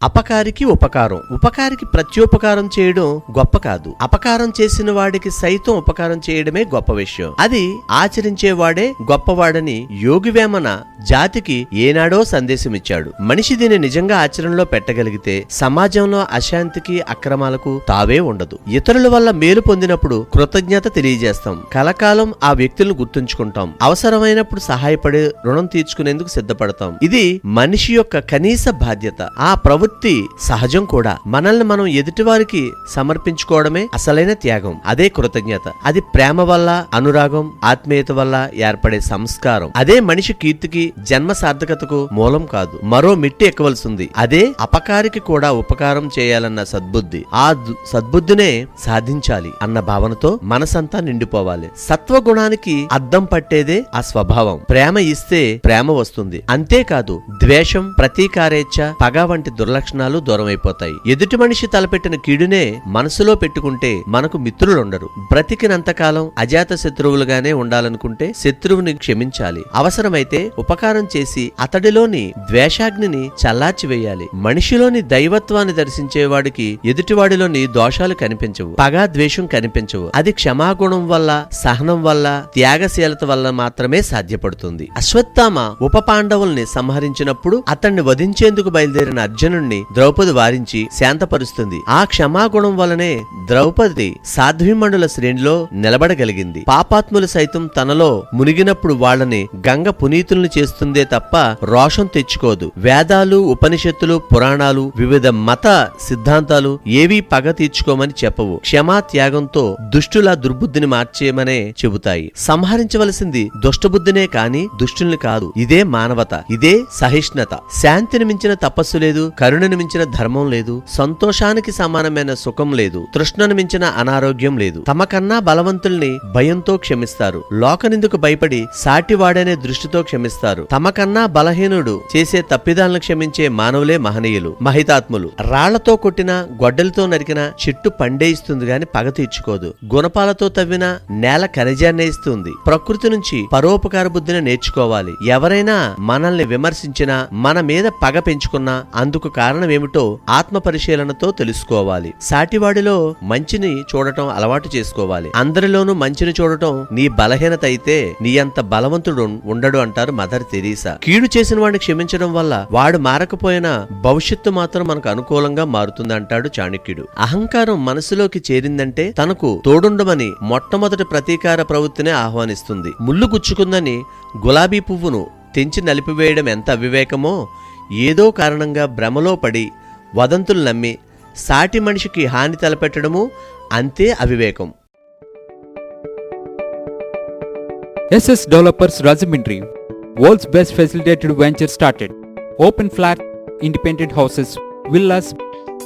అపకారికి ఉపకారం. ఉపకారికి ప్రత్యుపకారం చేయడం గొప్ప కాదు, అపకారం చేసిన వాడికి సైతం ఉపకారం చేయడమే గొప్ప విషయం. అది ఆచరించేవాడే గొప్పవాడని యోగివేమన జాతికి ఏనాడో సందేశమిచ్చాడు. మనిషి దీన్ని నిజంగా ఆచరణలో పెట్టగలిగితే సమాజంలో అశాంతికి అక్రమాలకు తావే ఉండదు. ఇతరుల వల్ల మేలు పొందినప్పుడు కృతజ్ఞత తెలియజేస్తాం, కలకాలం ఆ వ్యక్తులను గుర్తుంచుకుంటాం, అవసరమైనప్పుడు సహాయపడి రుణం తీర్చుకునేందుకు సిద్ధపడతాం. ఇది మనిషి యొక్క కనీస బాధ్యత. ఆ ప్రవృత్తి సహజం కూడా. మనల్ని మనం ఎదుటివారికి సమర్పించుకోవడమే అసలైన త్యాగం. అదే కృతజ్ఞత. అది ప్రేమ వల్ల, అనురాగం, ఆత్మీయత వల్ల ఏర్పడే సంస్కారం. అదే మనిషి కీర్తికి, జన్మ సార్థకతకు మూలం కాదు, మరో మిట్టి ఎక్కవలసింది. అదే అపకారికి కూడా ఉపకారం చేయాలన్న సద్బుద్ధి. ఆ సద్బుద్ధినే సాధించాలి అన్న భావనతో మనసంతా నిండిపోవాలి. సత్వగుణానికి అద్దం పట్టేదే ఆ స్వభావం. ప్రేమ ఇస్తే ప్రేమ వస్తుంది. అంతేకాదు ద్వేషం, ప్రతీకారేచ్ఛ, పగ వంటి దుర్లక్షణాలు దూరమైపోతాయి. ఎదుటి మనిషి తలపెట్టిన కీడునే మనసులో పెట్టుకుంటే మనకు మిత్రులుండరు. బ్రతికినంతకాలం అజాత శత్రువులుగానే ఉండాలనుకుంటే శత్రువుని క్షమించాలి. అవసరమైతే ఉపకారం చేసి అతడిలోని ద్వేషాగ్నిని చల్లార్చివేయాలి. మనిషిలోని దైవత్వాన్ని దర్శించేవాడికి ఎదుటివాడిలోని దోషాలు కనిపించవు, పగా ద్వేషం కనిపించవు. అది క్షమాగుణం వల్ల, సహనం వల్ల, త్యాగశీలత వల్ల మాత్రమే సాధ్యపడుతుంది. అశ్వత్థామ ఉప పాండవుల్ని సంహరించినప్పుడు అతన్ని వధించేందుకు బయలుదేరిన అర్జునుణ్ణి ద్రౌపది వారించి శాంతపరుస్తుంది. ఆ క్షమాగుణం వల్లనే ద్రౌపది సాధ్వీమణుల శ్రేణిలో నిలబడగలిగింది. పాపాత్ములు సైతం తనలో మునిగినప్పుడు వాళ్ళని గంగ పునీతుల్ని చేస్తుందే తప్ప రోషం తెచ్చుకోదు. వేదాలు, ఉపనిషత్తులు, పురాణాలు, వివిధ మత సిద్ధాంతాలు ఏవీ పగ తీర్చుకోమని చెప్పవు. క్షమా త్యాగంతో దుష్టుల దుర్బుద్ధిని మార్చేయమనే చెబుతాయి. సంహరించవలసింది దుష్టబుద్ధినే కాని దుష్టుల్ని కాదు. ఇదే మానవత, ఇదే సహిష్ణుత. శాంతిని మించిన తపస్సు లేదు, కరుణను మించిన ధర్మం లేదు, సంతోషానికి సమానమైన సుఖం లేదు, తృష్ణను మించిన అనారోగ్యం లేదు. తమకన్నా బలవంతుల్ని భయంతో క్షమిస్తారు, లోకనిందుకు భయపడి సాటివాడనే దృష్టితో క్షమిస్తారు. తమకన్నా బలహీనుడు చేసే తప్పిదాలను క్షమించే మానవులే మహనీయులు, మహితాత్ములు. రాళ్లతో కొట్టిన, గొడ్డలతో నరికిన చెట్టు పండేయిస్తుంది గాని పగ తీర్చుకోదు. గుణపాలతో తవ్విన నేల ఖనిజాన్నే ఇస్తుంది. ప్రకృతి నుంచి పరోపకార బుద్ధిని నేర్చుకోవాలి. ఎవరైనా మనల్ని విమర్శించినా, మన మీద పగ పెంచుకున్నా అందుకు కారణమేమిటో ఆత్మ పరిశీలనతో తెలుసుకోవాలి. సాటివాడిలో మంచిని చూడటం అలవాటు చేసుకోవాలి. అందరిలోనూ మంచిని చూడటం నీ బలహీనత అయితే నీ అంత బలవంతుడు ఉండడు అంటారు మదర్ తెరీసా. కీడు చేసిన వాడిని క్షమించడం వల్ల వాడు మారకపోయినా భవిష్యత్తు మాత్రం మనకు అనుకూలంగా మారుతుంది అంటాడు చాణక్యుడు. అహంకారం మనసులోకి చేరిందంటే తనకు తోడుండమని మొట్టమొదటి ప్రతీకార ప్రవృత్తినే ఆహ్వానిస్తుంది. ముళ్ళు గుచ్చుకుందని గులాబీ పువ్వును తెంచి నలిపివేయడం ఎంత అవివేకమో, ఏదో కారణంగా భ్రమలో పడి వదంతులు నమ్మి సాటి మనిషికి హాని తలపెట్టడము అంతే అవివేకం. SS Developers Rajahmundry, world's best facilitated venture started. Open flat, independent houses, villas,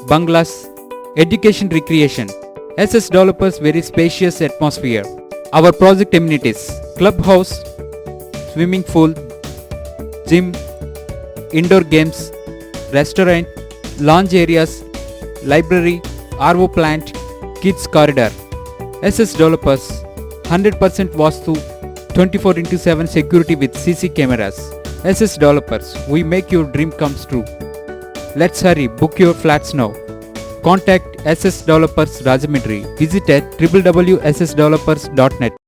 bungalows, education recreation. SS Developers very spacious atmosphere. Our project amenities: clubhouse, swimming pool, gym, indoor games, restaurant, lounge areas, library, RO plant, kids corridor. SS Developers 100% Vastu, 24/7 security with CC cameras. SS Developers, we make your dream comes true. Let's hurry, book your flats now. Contact SS Developers Rajahmundry. Visit at www.ssdevelopers.net.